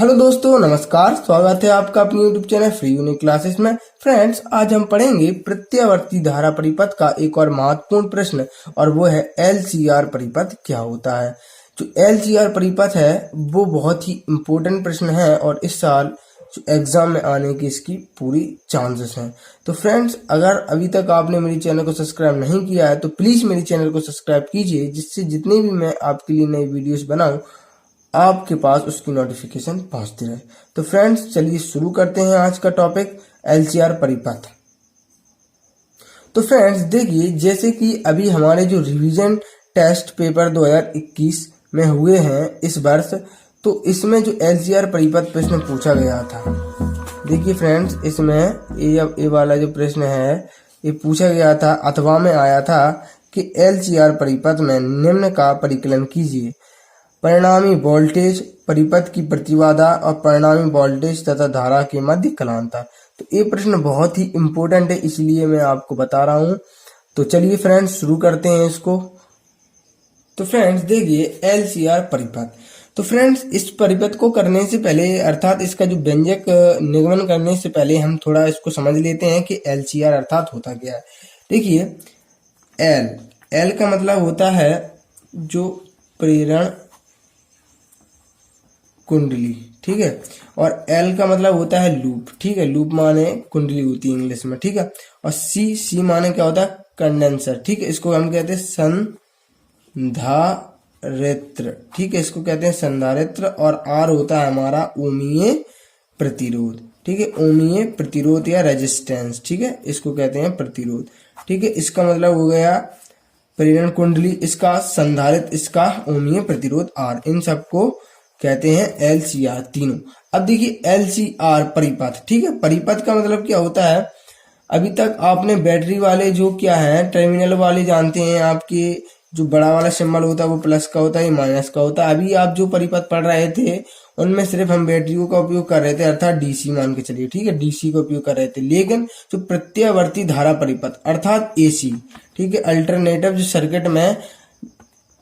Hello दोस्तों, नमस्कार। स्वागत है आपका अपनी YouTube channel free unique classes में। फ्रेंड्स, आज हम पढ़ेंगे प्रत्यावर्ती धारा परिपथ का एक और महत्वपूर्ण प्रश्न, और वो है एलसीआर परिपथ क्या होता है। जो एलसीआर परिपथ है वो बहुत ही इम्पोर्टेंट प्रश्न है और इस साल जो एग्जाम में आने की इसकी पूरी चांसेस हैं। तो फ्रेंड्स, अगर अभी तक आपने मेरे चैनल को सब्सक्राइब नहीं किया है तो प्लीज मेरे चैनल को सब्सक्राइब कीजिए, जिससे जितनी भी मैं आपके लिए नई वीडियोस बनाऊं आपके पास उसकी नोटिफिकेशन पहुंचती रहे। तो फ्रेंड्स, चलिए शुरू करते हैं आज का टॉपिक एलसीआर परिपथ। तो फ्रेंड्स देखिए, जैसे कि अभी हमारे जो रिवीजन टेस्ट पेपर 2021 में हुए हैं इस वर्ष, तो इसमें जो एलसीआर परिपथ प्रश्न पूछा गया था, देखिए फ्रेंड्स, इसमें ये वाला जो प्रश्न है ये पूछा गया था अथवा में आया था कि एलसीआर परिपथ में निम्न का परिकलन कीजिए। परिणामी वोल्टेज, परिपथ की प्रतिबाधा और परिणामी वोल्टेज तथा धारा के मध्य कलांतर। तो ये प्रश्न बहुत ही इम्पोर्टेंट है, इसलिए मैं आपको बता रहा हूँ। तो चलिए फ्रेंड्स शुरू करते हैं इसको। तो फ्रेंड्स देखिए, एलसीआर परिपथ। तो फ्रेंड्स, इस परिपथ को करने से पहले, अर्थात इसका जो व्यंजक निगमन करने से पहले हम थोड़ा इसको समझ लेते हैं कि एलसीआर अर्थात होता क्या है। देखिए, एल का मतलब होता है जो प्रेरण कुंडली, ठीक है, और एल का मतलब होता है लूप, ठीक है। लूप माने कुंडली होती है इंग्लिश में, ठीक है। और सी माने क्या होता है, कंडेंसर, ठीक है। इसको हम कहते हैं संधारित्र, ठीक है, इसको कहते हैं संधारित्र। और आर होता है हमारा ओमीय प्रतिरोध, ठीक है, ओमीय प्रतिरोध या रेजिस्टेंस, ठीक है, इसको कहते हैं प्रतिरोध, ठीक है। इसका मतलब हो गया प्रेरण कुंडली, इसका संधारित्र, इसका ओमीय प्रतिरोध आर, इन सबको कहते हैं एलसीआर तीनों। अब देखिए एलसीआर परिपथ, ठीक है। परिपथ का मतलब क्या होता है, अभी तक आपने बैटरी वाले जो क्या है टर्मिनल वाले जानते हैं, आपके जो बड़ा वाला सिंबल होता है वो प्लस का होता है, माइनस का होता है। अभी आप जो परिपथ पढ़ रहे थे उनमें सिर्फ हम बैटरियों का उपयोग कर रहे थे, अर्थात डीसी मान के चलिए, ठीक है, डीसी का उपयोग कर रहे थे। लेकिन जो प्रत्यावर्ती धारा परिपथ अर्थात एसी, ठीक है, अल्टरनेटिव जो सर्किट में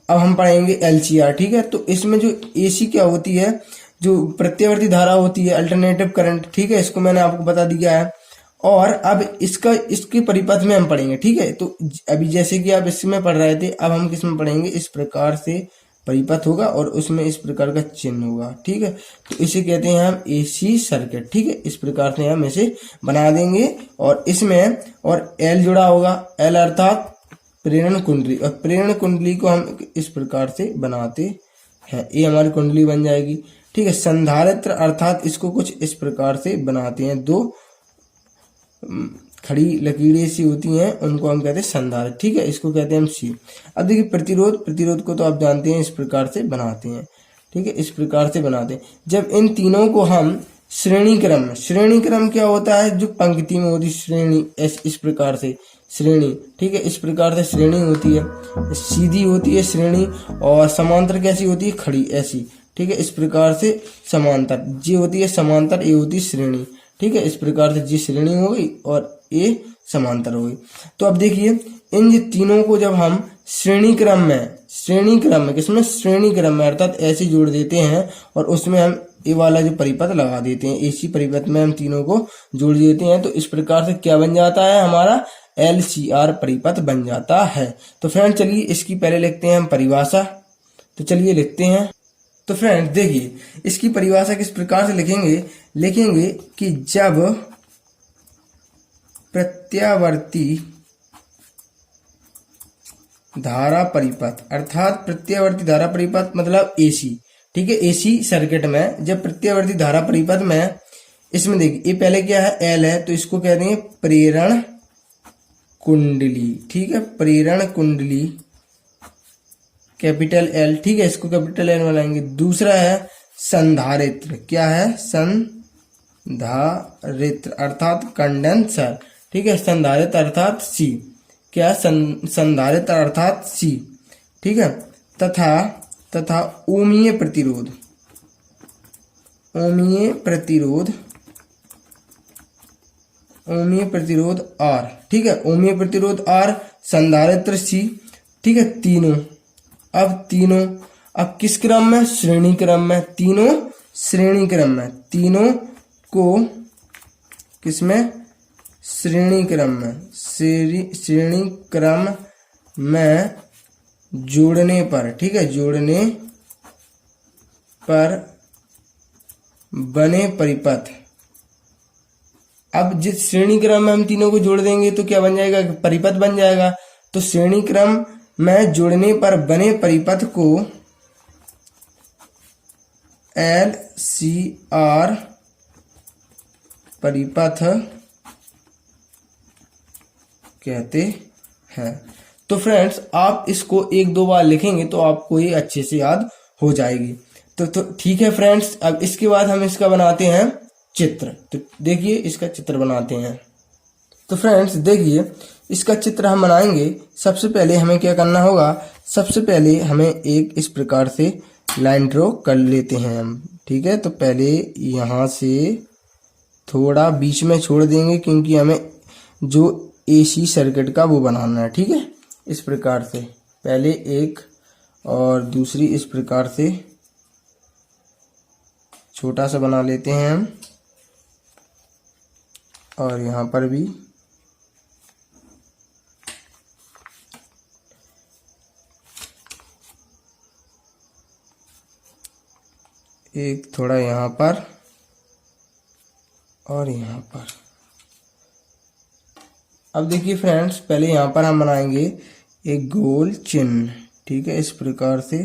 अब हम पढ़ेंगे एलसीआर, ठीक है। तो इसमें जो एसी क्या होती है, जो प्रत्यावर्ती धारा होती है, अल्टरनेटिव करंट, ठीक है, इसको मैंने आपको बता दिया है। और अब इसके परिपथ में हम पढ़ेंगे, ठीक है। तो अभी जैसे कि आप इसमें पढ़ रहे थे, अब हम किस में पढ़ेंगे, इस प्रकार से परिपथ होगा और उसमें इस प्रकार का चिन्ह होगा, ठीक है। तो इसे कहते हैं हम एसी सर्किट, ठीक है। इस प्रकार से हम इसे बना देंगे और इसमें और एल जुड़ा होगा, एल अर्थात प्रेरण कुंडली, और प्रेरण कुंडली को हम इस प्रकार से बनाते हैं, ये हमारी कुंडली बन जाएगी, ठीक है। संधारित्र अर्थात इसको कुछ इस प्रकार से बनाते हैं, दो खड़ी लकीरें सी होती हैं, उनको हम कहते हैं संधारित्र, ठीक है, इसको कहते हैं हम सी। अब देखिए प्रतिरोध को तो आप जानते हैं, इस प्रकार से बनाते हैं, ठीक है, इस प्रकार से बनाते हैं। जब इन तीनों को हम श्रेणी क्रम क्या होता है, जो पंक्ति में होती श्रेणी, इस प्रकार से श्रेणी, ठीक है, इस प्रकार से श्रेणी होती है, सीधी होती है श्रेणी, और समांतर कैसी होती है, खड़ी ऐसी, ठीक है, इस प्रकार से समांतर जी होती है, समांतर ये होती है श्रेणी, ठीक है। इस प्रकार से जी श्रेणी हो गई और ये समांतर हो गई। तो अब देखिए, इन तीनों को जब हम श्रेणी क्रम में किसमें, श्रेणी क्रम में अर्थात ऐसे जोड़ देते हैं और उसमें हम ये वाला जो परिपथ लगा देते हैं, एसी परिपथ में हम तीनों को जोड़ देते हैं, तो इस प्रकार से क्या बन जाता है, हमारा एलसीआर परिपथ बन जाता है। तो फ्रेंड चलिए इसकी पहले लिखते हैं हम परिभाषा। तो चलिए लिखते हैं। तो फ्रेंड देखिए, इसकी परिभाषा किस प्रकार से लिखेंगे कि जब प्रत्यावर्ती धारा परिपथ अर्थात प्रत्यावर्ती धारा परिपथ मतलब एसी, ठीक है, एसी सर्किट में जब प्रत्यावर्ती धारा परिपथ में, इसमें देखिए ये पहले क्या है, एल है, तो इसको कहते हैं प्रेरण कुंडली, ठीक है, प्रेरण कुंडली कैपिटल एल, ठीक है, इसको कैपिटल एल बनाएंगे। दूसरा है संधारित्र, क्या है, संधारित्र अर्थात कंडेंसर, ठीक है, संधारित्र अर्थात सी, क्या, संधारित्र अर्थात सी, ठीक है। तथा ओमीय प्रतिरोध आर, ठीक है, ओमीय प्रतिरोध आर, संधारित्र सी, ठीक है, तीनों अब किस क्रम में, श्रेणी क्रम में, तीनों श्रेणी क्रम में, तीनों को किसमें, श्रेणी क्रम में, श्रेणी क्रम में जोड़ने पर, ठीक है, जोड़ने पर बने परिपथ। अब जिस श्रेणी क्रम में हम तीनों को जोड़ देंगे तो क्या बन जाएगा, परिपथ बन जाएगा। तो श्रेणी क्रम में जोड़ने पर बने परिपथ को LCR परिपथ कहते हैं। तो फ्रेंड्स आप इसको एक दो बार लिखेंगे तो आपको ये अच्छे से याद हो जाएगी। तो ठीक है फ्रेंड्स, अब इसके बाद हम इसका बनाते हैं चित्र। तो देखिए इसका चित्र बनाते हैं। तो फ्रेंड्स देखिए इसका चित्र हम बनाएंगे। सबसे पहले हमें क्या करना होगा, सबसे पहले हमें एक इस प्रकार से लाइन ड्रॉ कर लेते हैं हम, ठीक है। तो पहले यहाँ से थोड़ा बीच में छोड़ देंगे क्योंकि हमें जो AC सर्किट का वो बनाना है, ठीक है। इस प्रकार से पहले एक और दूसरी इस प्रकार से छोटा सा बना लेते हैं हम, और यहाँ पर भी एक थोड़ा यहाँ पर और यहाँ पर। अब देखिए फ्रेंड्स पहले यहाँ पर हम बनाएंगे एक गोल चिन्ह, ठीक है। इस प्रकार से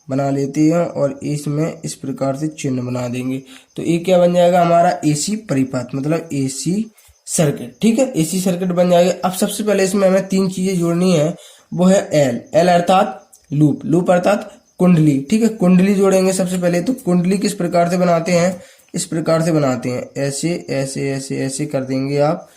बना लेते हैं और इसमें इस प्रकार से चिन्ह बना देंगे। तो ये क्या बन जाएगा हमारा AC परिपथ, मतलब AC सर्किट, ठीक है। AC सर्किट बन जाएगा। अब सबसे पहले इसमें हमें तीन चीजें जोड़नी है, वो है L अर्थात लूप, लूप अर्थात कुंडली, ठीक है। कुंडली जोड़ेंगे सबसे पहले। तो कुंडली किस प्रकार से बनाते हैं, इस प्रकार से बनाते हैं, ऐसे ऐसे ऐसे ऐसे कर देंगे आप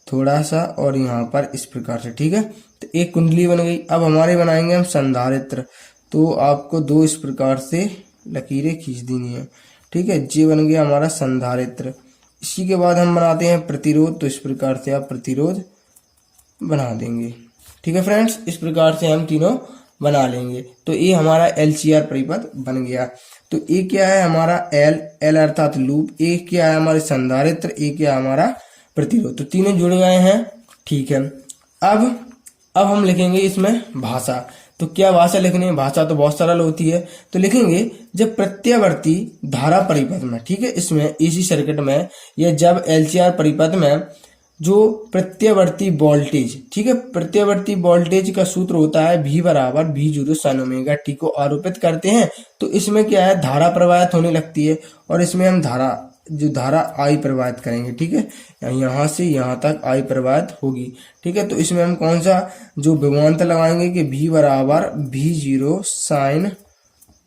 थोड़ा सा, और यहाँ पर इस प्रकार से, ठीक है। तो एक कुंडली बन गई। अब हमारे बनाएंगे हम संधारित्र। तो आपको दो इस प्रकार से लकीरें खींच देनी है, ठीक है। ये बन गया हमारा संधारित्र। इसी के बाद हम बनाते हैं प्रतिरोध। तो इस प्रकार से आप प्रतिरोध बना देंगे, ठीक है फ्रेंड्स। इस प्रकार से हम तीनों बना लेंगे। तो ये हमारा LCR परिपथ बन गया। तो ये क्या है हमारा L अर्थात लूप, ये क्या है हमारे संधारित्र, ये क्या है हमारा प्रतिरोध। तो तीनों जुड़ गए हैं, ठीक है। अब हम लिखेंगे इसमें भाषा। तो क्या भाषा लिखनी है, भाषा तो बहुत सरल होती है। तो लिखेंगे जब प्रत्यावर्ती धारा परिपथ में, ठीक है, इसमें AC सर्किट में, या जब LCR परिपथ में जो प्रत्यावर्ती वोल्टेज, ठीक है, प्रत्यावर्ती वोल्टेज का सूत्र होता है V बराबर V0 sin ओमेगा t को आरोपित करते हैं। तो इसमें क्या है धारा प्रवाहित होने लगती है, और इसमें हम धारा I प्रवाहित करेंगे, ठीक है। यहाँ से यहाँ तक I प्रवाहित होगी, ठीक है। तो इसमें हम कौन सा जो विभवांतर लगाएंगे कि V बराबर V0 sin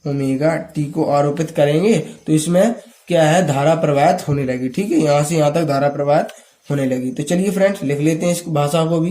ओमेगा t को आरोपित करेंगे। तो इसमें क्या है धारा प्रवाहित होने लगी, ठीक है। यहाँ से यहाँ तक धारा प्रवाहित होने लगी। तो चलिए फ्रेंड्स लिख लेते हैं इस भाषा को भी।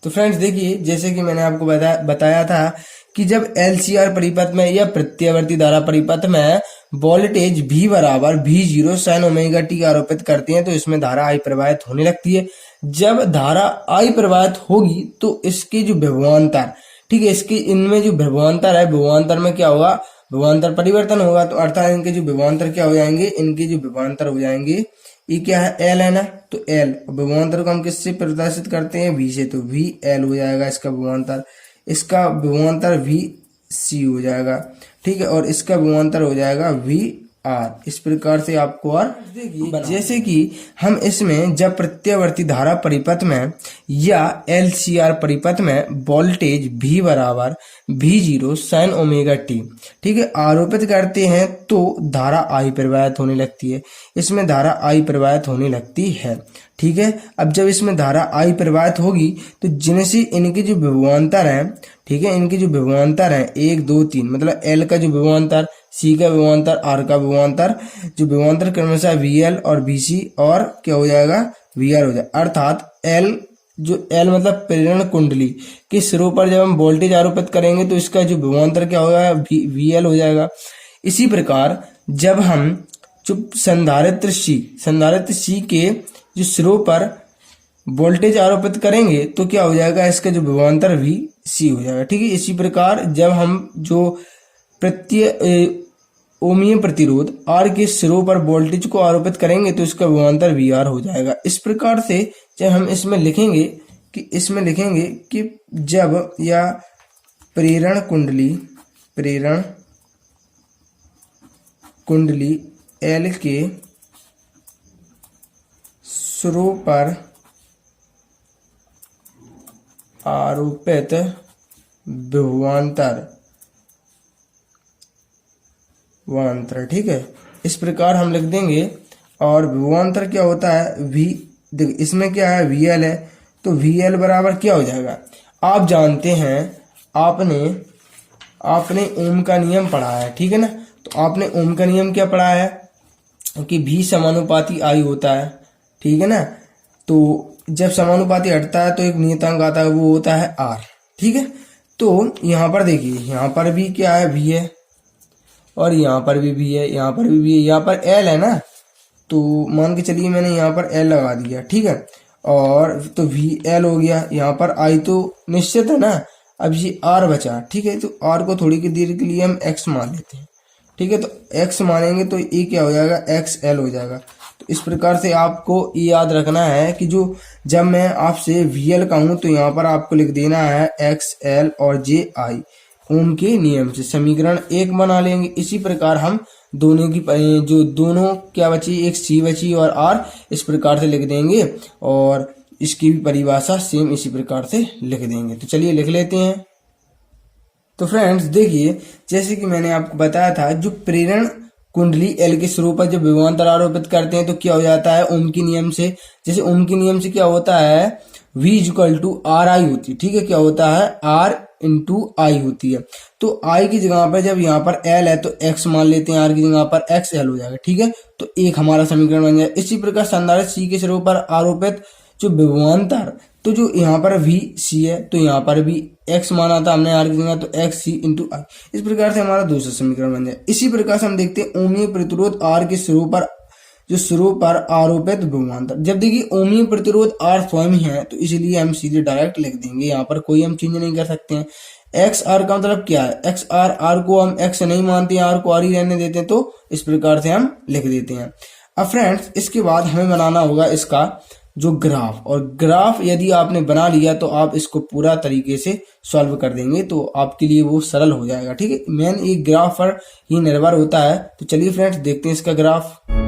तो फ्रेंड्स देखिए जैसे कि मैंने आपको बताया था कि जब LCR परिपथ में या प्रत्यावर्ती धारा परिपथ में वोल्टेज V बराबर V0 sin ओमेगा t आरोपित करते हैं तो इसमें धारा I प्रवाहित होने लगती है। जब धारा I प्रवाहित होगी तो इसके जो विभवांतर, ठीक है, इसके इनमें जो विभवांतर है, विभवांतर में क्या होगा, विभवांतर परिवर्तन होगा। तो अर्थात इनके जो विभवांतर क्या हो जाएंगे, इनके जो विभवांतर हो जाएंगे, ये क्या है L है ना, तो L विभवांतर को हम किससे प्रदर्शित करते हैं, V से। तो VL हो जाएगा इसका विभवांतर, इसका विभवांतर VC हो जाएगा, ठीक है, और इसका विभवांतर हो जाएगा VR। इस प्रकार से आपको और देखिए जैसे कि हम इसमें जब प्रत्यावर्ती धारा परिपथ में या LCR परिपथ में वोल्टेज V बराबर V0 sin ओमेगा t, ठीक है, आरोपित करते हैं तो धारा I प्रवाहित होने लगती है। इसमें धारा I प्रवाहित होने लगती है, ठीक है। अब जब इसमें धारा I प्रवाहित होगी तो जिनसे इनके जो विभवांतर हैं, ठीक है, इनके जो विभवांतर हैं 1 2 3, मतलब L का जो विभवांतर, C का विभवांतर, R का विभवांतर, जो विभवांतर क्रमशः VL और VC और क्या हो जाएगा VR हो जाएगा। अर्थात L मतलब प्रेरण कुंडली के सिरों पर जब हम वोल्टेज आरोपित करेंगे तो इसका जो विभवांतर क्या हो जाएगा VL हो जाएगा। इसी प्रकार जब हम जो संधारित्र C के जो सिरों पर वोल्टेज आरोपित करेंगे तो क्या हो जाएगा, इसका जो विभवांतर VC हो जाएगा, ठीक है। इसी प्रकार जब हम जो ओमीय प्रतिरोध R के सिरों पर वोल्टेज को आरोपित करेंगे तो इसका विभवांतर VR हो जाएगा। इस प्रकार से जब हम इसमें लिखेंगे कि जब या प्रेरण कुंडली L के सिरों पर आरोपित विभवांतर, ठीक है, इस प्रकार हम लिख देंगे। और विभवांतर क्या होता है, देखिए इसमें क्या है, VL है, तो VL बराबर क्या हो जाएगा, आप जानते हैं, आपने ओम का नियम पढ़ा है, ठीक है ना। तो आपने ओम का नियम क्या पढ़ा है कि V समानुपाती I होता है, ठीक है ना। तो जब समानुपाती हटता है तो एक नियतांक आता है, वो होता है R, ठीक है। तो यहाँ पर देखिए, यहाँ पर भी क्या है, V है, और यहाँ पर भी V है, यहाँ पर भी V है, यहाँ पर L है ना, तो मान के चलिए मैंने यहाँ पर L लगा दिया, ठीक है, और तो VL हो गया। यहाँ पर I तो निश्चित है ना, अब ये R बचा, ठीक है। तो R को थोड़ी की देर के लिए हम X मान लेते हैं, ठीक है। तो X मानेंगे तो ये क्या हो जाएगा, XL हो जाएगा। तो इस प्रकार से आपको ये याद रखना है कि जब मैं आपसे VL कहूँ तो यहाँ पर आपको लिख देना है XL और JI ओम के नियम से, समीकरण 1 बना लेंगे। इसी प्रकार हम दोनों की दोनों क्या बची, एक C बची और R, इस प्रकार से लिख देंगे, और इसकी भी परिभाषा सेम इसी प्रकार से लिख देंगे। तो चलिए लिख लेते हैं। तो फ्रेंड्स देखिए, जैसे कि मैंने आपको बताया था, जो प्रेरण कुंडली L के सिरों पर जब विभवांतर आरोपित करते हैं तो क्या हो जाता है, ओम के नियम से, जैसे ओम के नियम से क्या होता है, V इक्वल टू RI होती है, ठीक है। क्या होता है, R इंटू I होती है। तो I की जगह पर जब यहाँ पर L है तो X मान लेते हैं, R की जगह पर XL हो जाएगा, ठीक है। तो एक हमारा समीकरण बन जाएगा। इसी प्रकार संधारित्र C के सिरों पर आरोपित जो विभवांतर, तो जो यहाँ पर VC है तो यहाँ पर भी X माना था हमने R की जगह, तो XC इंटू I। इस प्रकार से हमारा दूसरा समीकरण बन जाए। इसी प्रकार से हम देखते हैं ओमीय प्रतिरोध R के सिरों पर आरोपित विभवांतर। जब देखिए ओमीय प्रतिरोध R स्वयं ही है तो इसलिए हम सीधे डायरेक्ट लिख देंगे, यहाँ पर कोई हम चेंज नहीं कर सकते हैं। XR का मतलब क्या है, XR, R को हम X नहीं मानते हैं, R को R ही रहने देते हैं, तो इस प्रकार से हम लिख देते हैं। अब फ्रेंड्स इसके बाद हमें बनाना होगा इसका जो ग्राफ, और ग्राफ यदि आपने बना लिया तो आप इसको पूरा तरीके से सॉल्व कर देंगे, तो आपके लिए वो सरल हो जाएगा, ठीक है। मेन एक ग्राफ पर ही निर्भर होता है। तो चलिए फ्रेंड्स देखते हैं इसका ग्राफ।